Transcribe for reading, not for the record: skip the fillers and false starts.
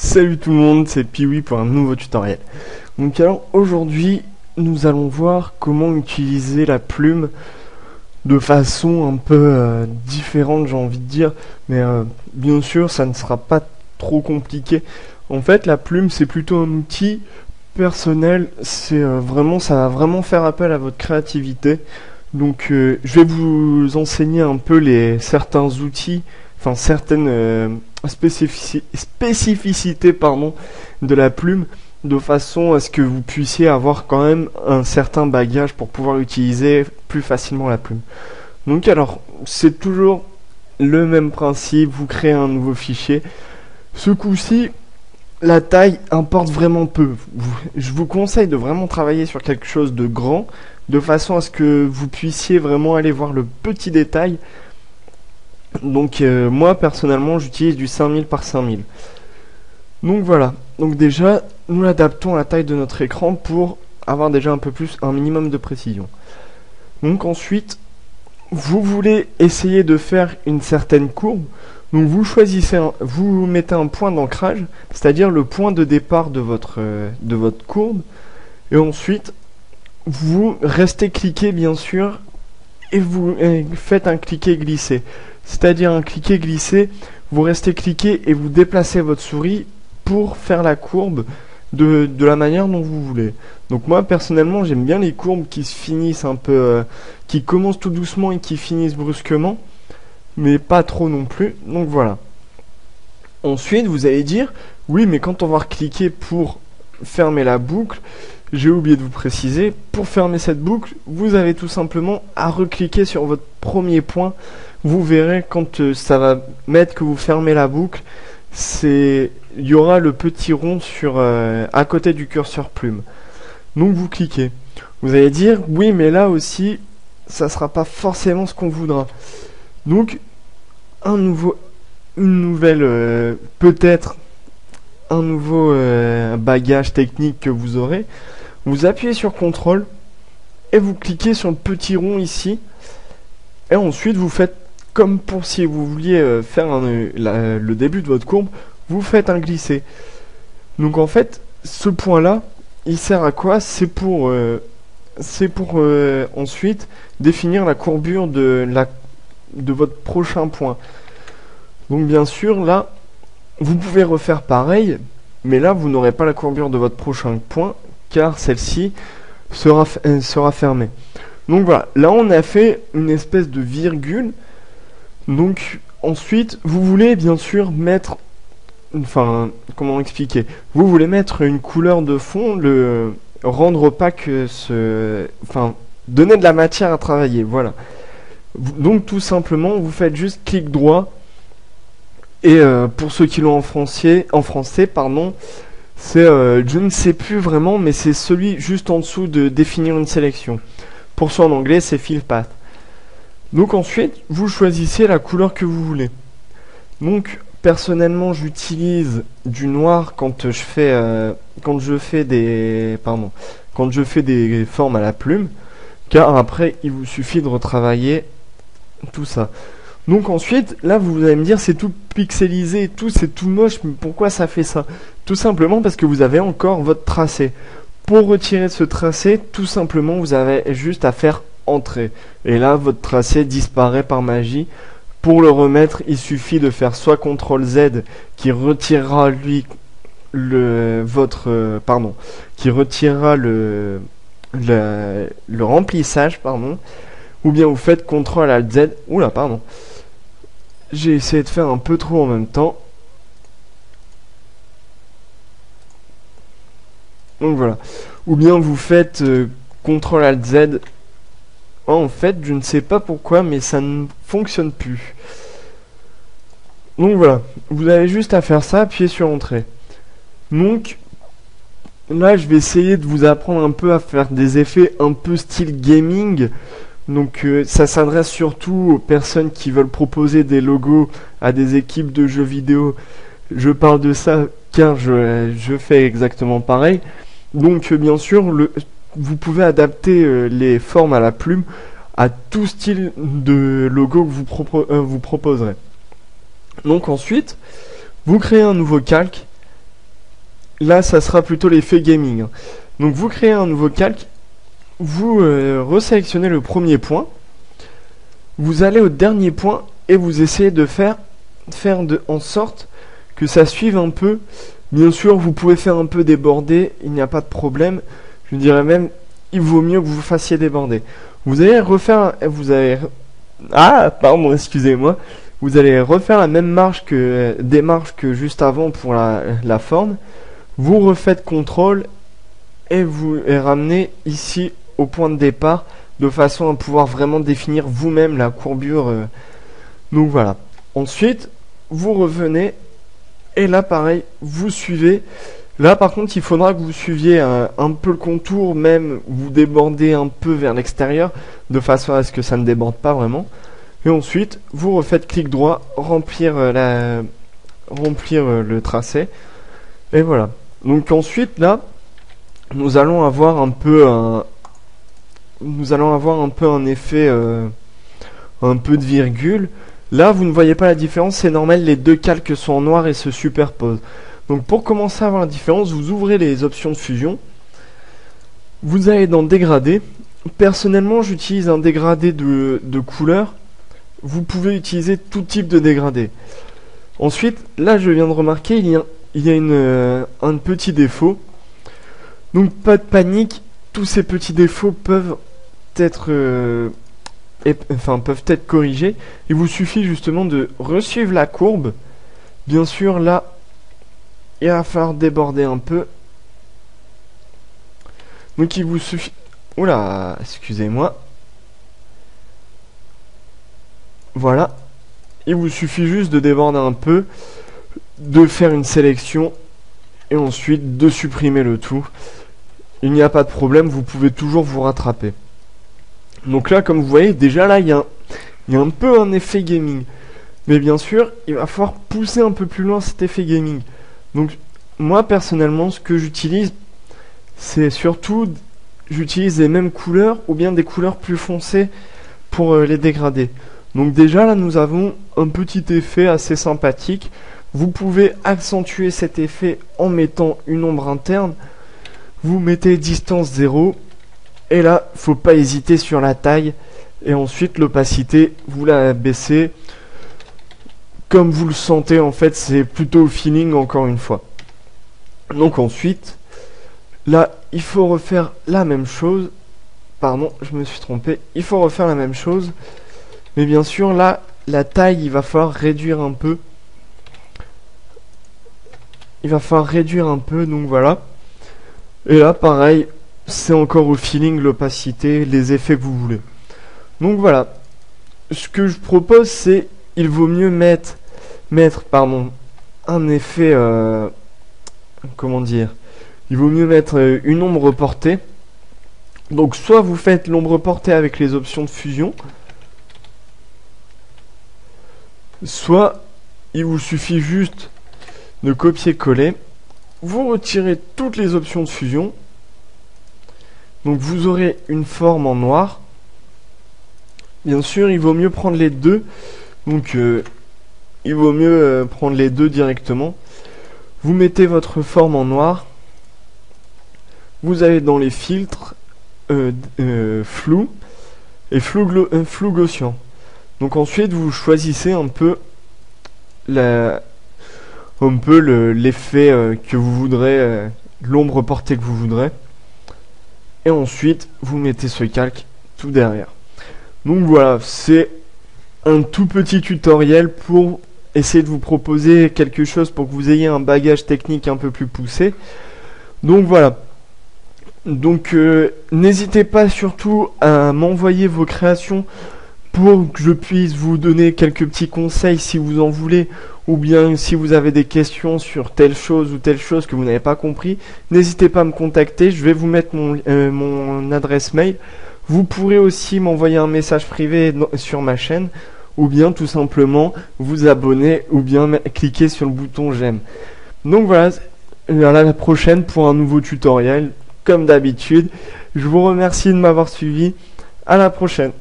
Salut tout le monde, c'est Piwi pour un nouveau tutoriel. Donc alors aujourd'hui, nous allons voir comment utiliser la plume de façon un peu différente, j'ai envie de dire. Mais bien sûr, ça ne sera pas trop compliqué. En fait, la plume, c'est plutôt un outil personnel. C'est vraiment, ça va vraiment faire appel à votre créativité. Donc je vais vous enseigner un peu certains outils, enfin certaines spécificités pardon, de la plume, de façon à ce que vous puissiez avoir quand même un certain bagage pour pouvoir utiliser plus facilement la plume. Donc alors, c'est toujours le même principe, vous créez un nouveau fichier. Ce coup-ci, la taille importe vraiment peu. Je vous conseille de vraiment travailler sur quelque chose de grand, de façon à ce que vous puissiez vraiment aller voir le petit détail. Donc moi personnellement j'utilise du 5000 par 5000. Donc voilà, donc déjà nous l'adaptons à la taille de notre écran pour avoir déjà un minimum de précision. Donc ensuite, vous voulez essayer de faire une certaine courbe. Donc vous choisissez, vous mettez un point d'ancrage, c'est-à-dire le point de départ de votre courbe, et ensuite vous restez cliqué bien sûr, et vous faites un cliquer glisser. C'est-à-dire un cliquer glisser, vous restez cliqué et vous déplacez votre souris pour faire la courbe de la manière dont vous voulez. Donc moi personnellement j'aime bien les courbes qui se finissent un peu, qui commencent tout doucement et qui finissent brusquement, mais pas trop non plus. Donc voilà. Ensuite vous allez dire, oui mais quand on va cliquer pour fermer la boucle, j'ai oublié de vous préciser, pour fermer cette boucle, vous avez tout simplement à recliquer sur votre premier point. Vous verrez quand ça va mettre que vous fermez la boucle, il y aura le petit rond à côté du curseur plume. Donc vous cliquez. Vous allez dire, oui mais là aussi, ça sera pas forcément ce qu'on voudra. Donc, peut-être un nouveau bagage technique que vous aurez. Vous appuyez sur CTRL et vous cliquez sur le petit rond ici. Et ensuite, vous faites comme pour si vous vouliez faire le début de votre courbe, vous faites un glisser. Donc en fait, ce point-là, il sert à quoi? C'est pour ensuite définir la courbure de votre prochain point. Donc bien sûr, là, vous pouvez refaire pareil, mais là, vous n'aurez pas la courbure de votre prochain point, car celle-ci sera fermée. Donc voilà, là on a fait une espèce de virgule. Donc ensuite, vous voulez bien sûr mettre, enfin, comment expliquer? Vous voulez mettre une couleur de fond, rendre opaque enfin, donner de la matière à travailler, voilà. Donc tout simplement, vous faites juste clic droit. Et pour ceux qui l'ont en français, pardon, c'est, je ne sais plus vraiment, mais c'est celui juste en dessous de définir une sélection. Pour ceux en anglais, c'est Fill Path. Donc ensuite, vous choisissez la couleur que vous voulez. Donc personnellement, j'utilise du noir quand je fais des formes à la plume, car après, il vous suffit de retravailler tout ça. Donc ensuite, là vous allez me dire c'est tout pixelisé et tout, c'est tout moche, mais pourquoi ça fait ça? Tout simplement parce que vous avez encore votre tracé. Pour retirer ce tracé, tout simplement vous avez juste à faire entrer. Et là votre tracé disparaît par magie. Pour le remettre, il suffit de faire soit CTRL Z qui retirera le remplissage, pardon, ou bien vous faites CTRL ALT Z. Oula, pardon. J'ai essayé de faire un peu trop en même temps. Donc voilà. Ou bien vous faites CTRL ALT Z. Oh, en fait, je ne sais pas pourquoi, mais ça ne fonctionne plus. Donc voilà. Vous avez juste à faire ça, appuyer sur Entrée. Donc, là, je vais essayer de vous apprendre un peu à faire des effets un peu style gaming. Donc ça s'adresse surtout aux personnes qui veulent proposer des logos à des équipes de jeux vidéo. Je parle de ça car je fais exactement pareil. Donc bien sûr, vous pouvez adapter les formes à la plume à tout style de logo que vous proposerez. Donc ensuite, vous créez un nouveau calque là ça sera plutôt l'effet gaming. Donc vous créez un nouveau calque, vous resélectionnez le premier point, vous allez au dernier point et vous essayez de faire en sorte que ça suive un peu. Bien sûr, vous pouvez faire un peu déborder, il n'y a pas de problème. Je dirais même, il vaut mieux que vous fassiez déborder. Vous allez refaire, pardon, excusez-moi. Vous allez refaire la même démarche que juste avant pour la forme. Vous refaites CTRL et vous ramenez ici au point de départ de façon à pouvoir vraiment définir vous-même la courbure. Donc voilà. Ensuite, vous revenez et là pareil, vous suivez. Là par contre, il faudra que vous suiviez un peu le contour, même vous débordez un peu vers l'extérieur de façon à ce que ça ne déborde pas vraiment. Et ensuite, vous refaites clic droit, remplir le tracé. Et voilà. Donc ensuite là, nous allons avoir un peu un effet un peu de virgule. Là, vous ne voyez pas la différence, c'est normal, les deux calques sont en noir et se superposent. Donc pour commencer à voir la différence, vous ouvrez les options de fusion. Vous allez dans dégradé. Personnellement, j'utilise un dégradé de couleur. Vous pouvez utiliser tout type de dégradé. Ensuite, là, je viens de remarquer, il y a un petit défaut. Donc pas de panique, tous ces petits défauts peuvent être corrigés. Il vous suffit justement de resuivre la courbe. Bien sûr, là, il va falloir déborder un peu. Donc il vous suffit... Oula, excusez-moi. Voilà. Il vous suffit juste de déborder un peu, de faire une sélection et ensuite de supprimer le tout. Il n'y a pas de problème, vous pouvez toujours vous rattraper. Donc là, comme vous voyez, déjà là, il y a un peu un effet gaming. Mais bien sûr, il va falloir pousser un peu plus loin cet effet gaming. Donc moi, personnellement, ce que j'utilise, c'est surtout, j'utilise les mêmes couleurs ou bien des couleurs plus foncées pour les dégrader. Donc déjà là, nous avons un petit effet assez sympathique. Vous pouvez accentuer cet effet en mettant une ombre interne. Vous mettez distance 0 et là, faut pas hésiter sur la taille et ensuite l'opacité, vous la baissez comme vous le sentez. En fait, c'est plutôt au feeling encore une fois. Donc ensuite, là, il faut refaire la même chose. Pardon, je me suis trompé. Il faut refaire la même chose. Mais bien sûr, là, la taille, il va falloir réduire un peu. Donc voilà. Et là, pareil, c'est encore au feeling, l'opacité, les effets que vous voulez. Donc voilà. Ce que je propose, c'est, il vaut mieux mettre un effet, comment dire, il vaut mieux mettre une ombre portée. Donc soit vous faites l'ombre portée avec les options de fusion, soit il vous suffit juste de copier-coller. Vous retirez toutes les options de fusion. Donc vous aurez une forme en noir. Bien sûr, il vaut mieux prendre les deux. Donc il vaut mieux prendre les deux directement. Vous mettez votre forme en noir. Vous allez dans les filtres, flou et flou gaussian. Donc ensuite vous choisissez un peu l'effet que vous voudrez, l'ombre portée que vous voudrez. Et ensuite vous mettez ce calque tout derrière. Donc voilà, c'est un tout petit tutoriel pour essayer de vous proposer quelque chose pour que vous ayez un bagage technique un peu plus poussé. Donc voilà. Donc n'hésitez pas surtout à m'envoyer vos créations pour que je puisse vous donner quelques petits conseils si vous en voulez, ou bien si vous avez des questions sur telle chose ou telle chose que vous n'avez pas compris, n'hésitez pas à me contacter. Je vais vous mettre mon adresse mail. Vous pourrez aussi m'envoyer un message privé sur ma chaîne, ou bien tout simplement vous abonner, ou bien cliquer sur le bouton j'aime. Donc voilà, à la prochaine pour un nouveau tutoriel. Comme d'habitude, je vous remercie de m'avoir suivi. À la prochaine.